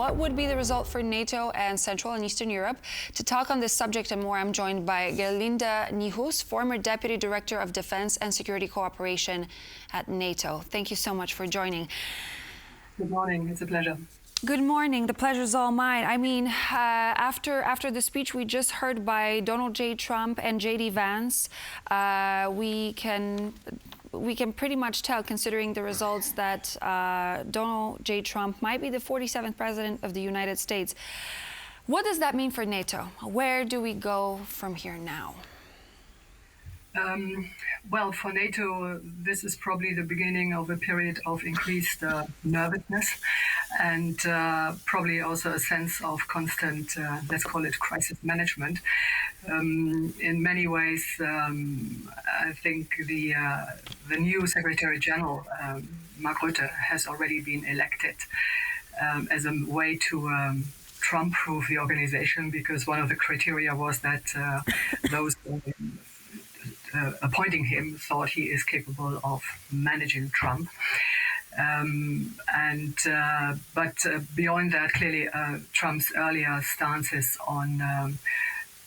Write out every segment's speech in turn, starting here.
what would be the result for NATO and Central and Eastern Europe? To talk on this subject and more, I'm joined by Gerlinde Niehus, former Deputy Director of Defense and Security Cooperation at NATO. Thank you so much for joining. Good morning. It's a pleasure. Good morning. The pleasure's all mine. I mean, after the speech we just heard by Donald J. Trump and J.D. Vance, we can pretty much tell, considering the results, that Donald J. Trump might be the 47th president of the United States. What does that mean for NATO? Where do we go from here now? Well, for NATO, this is probably the beginning of a period of increased nervousness and probably also a sense of constant, let's call it crisis management. In many ways, I think the new Secretary General, Mark Rutte, has already been elected as a way to Trump-proof the organization, because one of the criteria was that those appointing him thought he is capable of managing Trump. But beyond that, clearly Trump's earlier stances on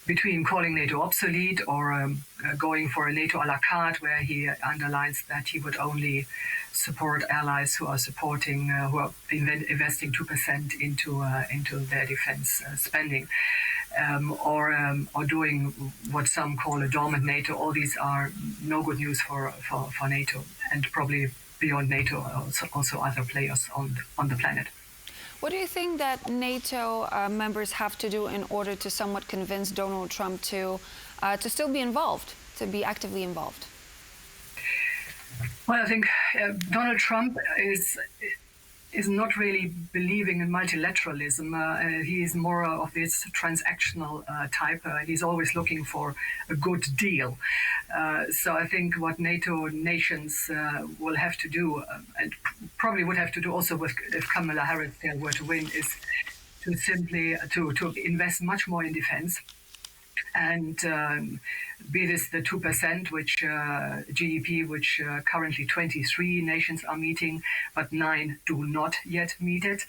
between calling NATO obsolete or going for a NATO a la carte, where he underlines that he would only support allies who are supporting, who are investing 2% into their defense spending, or doing what some call a dormant NATO. All these are no good news for NATO, and probably beyond NATO, also other players on the planet. What do you think that NATO members have to do in order to somewhat convince Donald Trump to still be involved, to be actively involved? Well, I think Donald Trump is not really believing in multilateralism. He is more of this transactional type. He's always looking for a good deal. So I think what NATO nations will have to do, and probably would have to do also if Kamala Harris were to win, is to simply to invest much more in defense. And be this the 2%, which GDP, which currently 23 nations are meeting, but 9 do not yet meet it.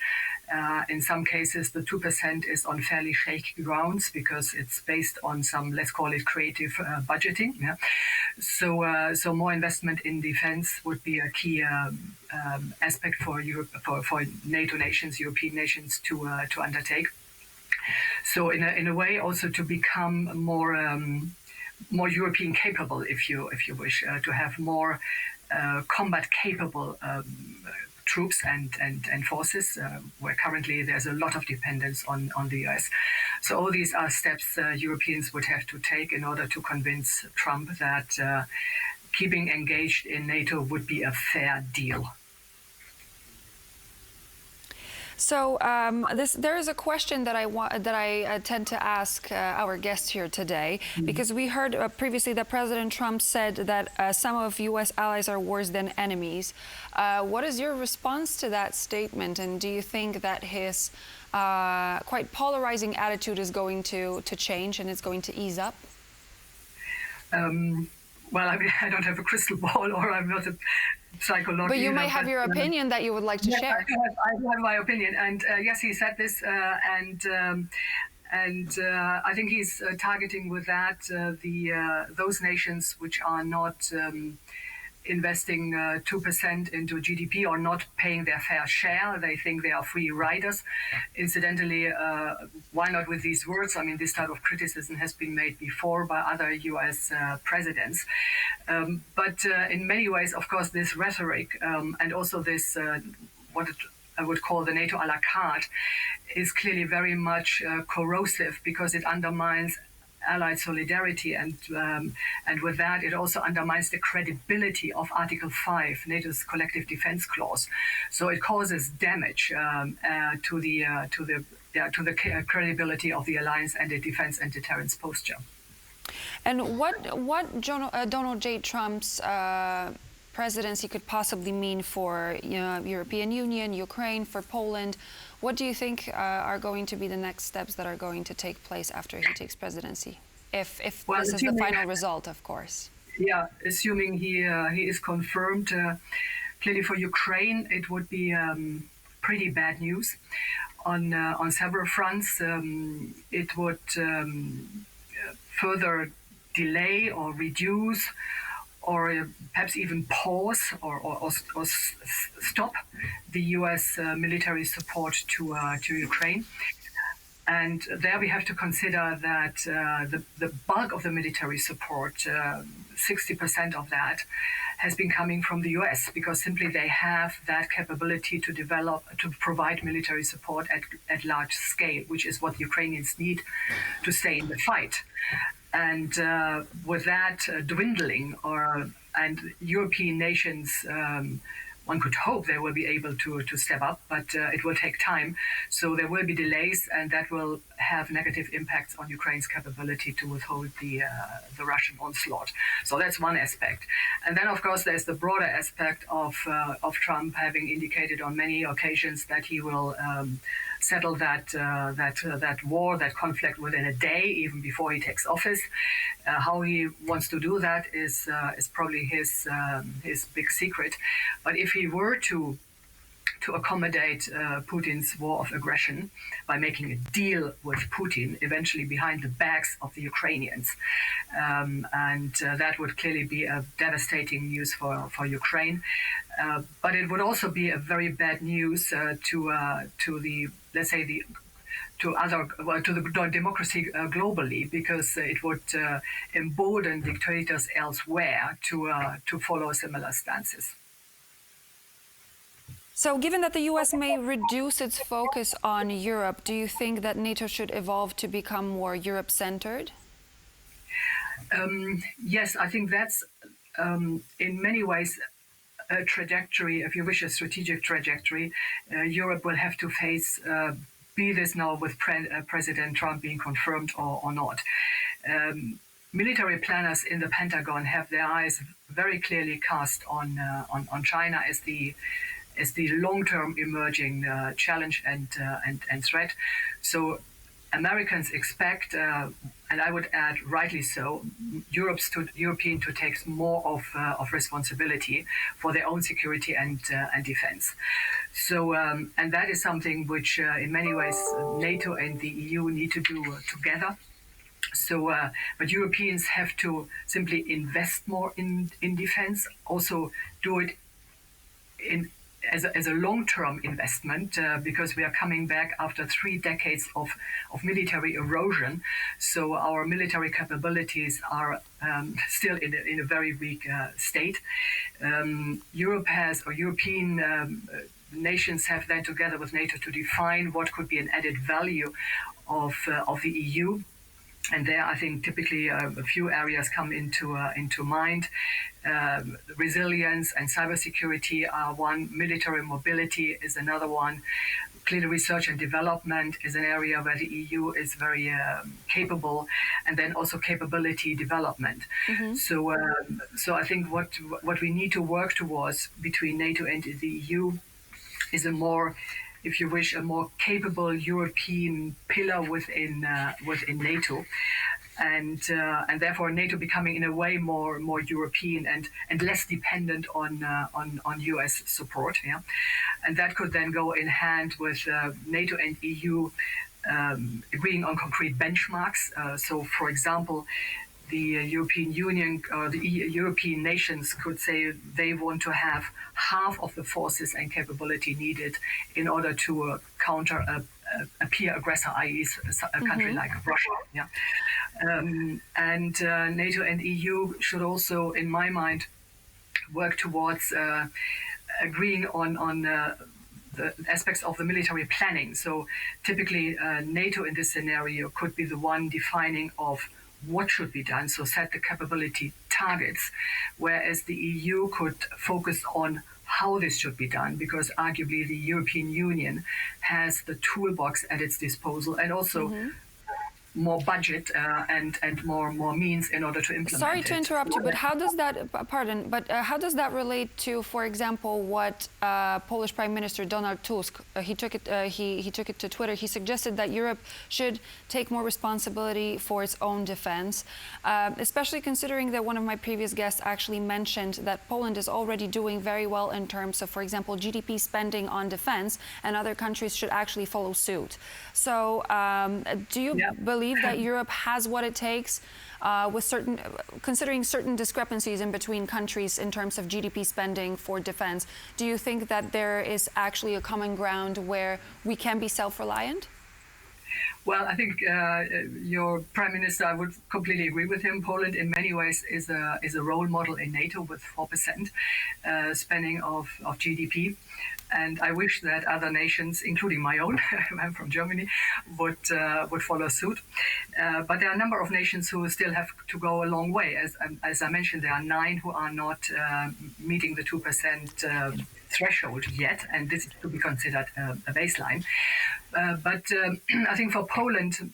In some cases, the 2% is on fairly shaky grounds because it's based on some, let's call it, creative budgeting. Yeah? So more investment in defense would be a key aspect for Europe, for NATO nations, European nations to undertake. So in a way, also to become more European capable, if you wish, to have more combat capable troops and forces, where currently there's a lot of dependence on the US. So all these are steps Europeans would have to take in order to convince Trump that keeping engaged in NATO would be a fair deal. So there is a question that I tend to ask our guests here today, because we heard previously that President Trump said that some of U.S. allies are worse than enemies. What is your response to that statement, and do you think that his quite polarizing attitude is going to change and it's going to ease up? Well, I mean, I don't have a crystal ball, or I'm not a psychologist. But you may have your opinion that you would like to share. I do have my opinion, and yes, he said this, and I think he's targeting with that those nations which are not investing 2% into GDP or not paying their fair share. They think they are free riders. Incidentally, why not with these words? I mean, this type of criticism has been made before by other US presidents. But in many ways, of course, this rhetoric and also this, what I would call the NATO a la carte, is clearly very much corrosive, because it undermines Allied solidarity, and with that it also undermines the credibility of Article 5, NATO's collective defense clause. So it causes damage to the credibility of the alliance and the defense and deterrence posture. And what Donald J. Trump's presidency could possibly mean for European Union, Ukraine, for Poland? What do you think are going to be the next steps that are going to take place after he takes presidency? If this is the final result, of course. Yeah, assuming he is confirmed. Clearly for Ukraine, it would be pretty bad news. on several fronts. It would further delay or reduce or perhaps even pause or stop the U.S. Military support to Ukraine. And there we have to consider that the bulk of the military support, 60% of that, has been coming from the US because simply they have that capability to provide military support at large scale, which is what Ukrainians need to stay in the fight. And with that dwindling, and European nations, one could hope they will be able to step up, but it will take time. So there will be delays, and that will have negative impacts on Ukraine's capability to withhold the Russian onslaught. So that's one aspect. And then, of course, there's the broader aspect of Trump having indicated on many occasions that he will settle that war, that conflict within a day, even before he takes office. How he wants to do that is probably his big secret. But if he were to accommodate Putin's war of aggression by making a deal with Putin, eventually behind the backs of the Ukrainians. And that would clearly be a devastating news for Ukraine. But it would also be a very bad news to the, let's say, to the democracy globally, because it would embolden dictators elsewhere to follow similar stances. So given that the US may reduce its focus on Europe, do you think that NATO should evolve to become more Europe-centered? Yes, I think that's in many ways a trajectory, if you wish, a strategic trajectory. Europe will have to face, be this now with President Trump being confirmed or not. Military planners in the Pentagon have their eyes very clearly cast on China as the long-term emerging challenge and threat. So Americans expect, and I would add rightly so, European to take more of responsibility for their own security and defense. So, and that is something which in many ways NATO and the EU need to do together. So, but Europeans have to simply invest more in defense, also do it as a long-term investment, because we are coming back after 3 decades of military erosion. So our military capabilities are still in a very weak state. European nations have then, together with NATO, to define what could be an added value of the EU. And there, I think, typically a few areas come into mind. Resilience and cybersecurity are one. Military mobility is another one. Clearly, research and development is an area where the EU is very capable, and then also capability development. Mm-hmm. So I think what we need to work towards between NATO and the EU is a more, if you wish, a more capable European pillar within NATO, and therefore NATO becoming in a way more European and less dependent on US support. Yeah, and that could then go in hand with NATO and EU agreeing on concrete benchmarks. So, for example, the European Union or the European nations could say they want to have half of the forces and capability needed in order to counter a peer aggressor, i.e. a country like Russia. Yeah. And NATO and EU should also, in my mind, work towards agreeing on the aspects of the military planning. So typically NATO in this scenario could be the one defining of what should be done, so set the capability targets, whereas the EU could focus on how this should be done, because arguably the European Union has the toolbox at its disposal and also more budget and more means in order to implement it. Sorry to interrupt you, but how does that, pardon, but how does that relate to, for example, what Polish Prime Minister Donald Tusk, he took it to Twitter, he suggested that Europe should take more responsibility for its own defense, especially considering that one of my previous guests actually mentioned that Poland is already doing very well in terms of, for example, GDP spending on defense, and other countries should actually follow suit. So do you believe that Europe has what it takes, with considering certain discrepancies in between countries in terms of GDP spending for defense? Do you think that there is actually a common ground where we can be self-reliant? Well, I think your Prime Minister, I would completely agree with him. Poland, in many ways, is a role model in NATO with 4% spending of GDP. And I wish that other nations, including my own, I'm from Germany, would follow suit. But there are a number of nations who still have to go a long way. As I mentioned, there are 9 who are not meeting the 2% threshold yet, and this is to be considered a baseline. But I think for Poland,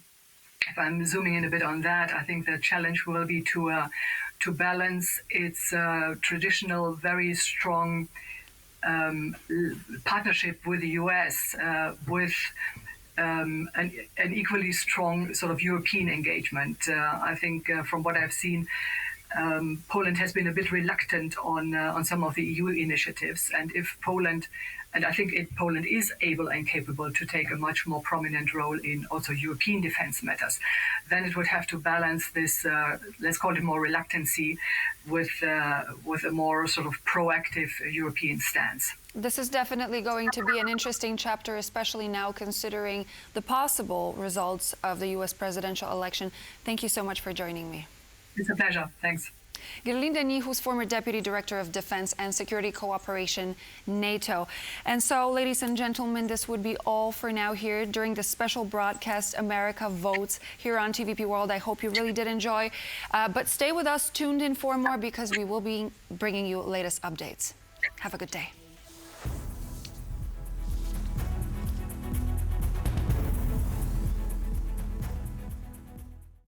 if I'm zooming in a bit on that, I think the challenge will be to balance its traditional, very strong partnership with the US with an equally strong sort of European engagement. I think from what I've seen, Poland has been a bit reluctant on some of the EU initiatives, and if Poland, and I think Poland is able and capable to take a much more prominent role in also European defense matters, then it would have to balance this, let's call it more reluctancy, with a more sort of proactive European stance. This is definitely going to be an interesting chapter, especially now considering the possible results of the US presidential election. Thank you so much for joining me. It's a pleasure. Thanks. Gerlinde Niehus, former Deputy Director of Defense and Security Cooperation, NATO. And so, ladies and gentlemen, this would be all for now here during the special broadcast America Votes here on TVP World. I hope you really did enjoy. But stay with us, tuned in for more, because we will be bringing you latest updates. Have a good day.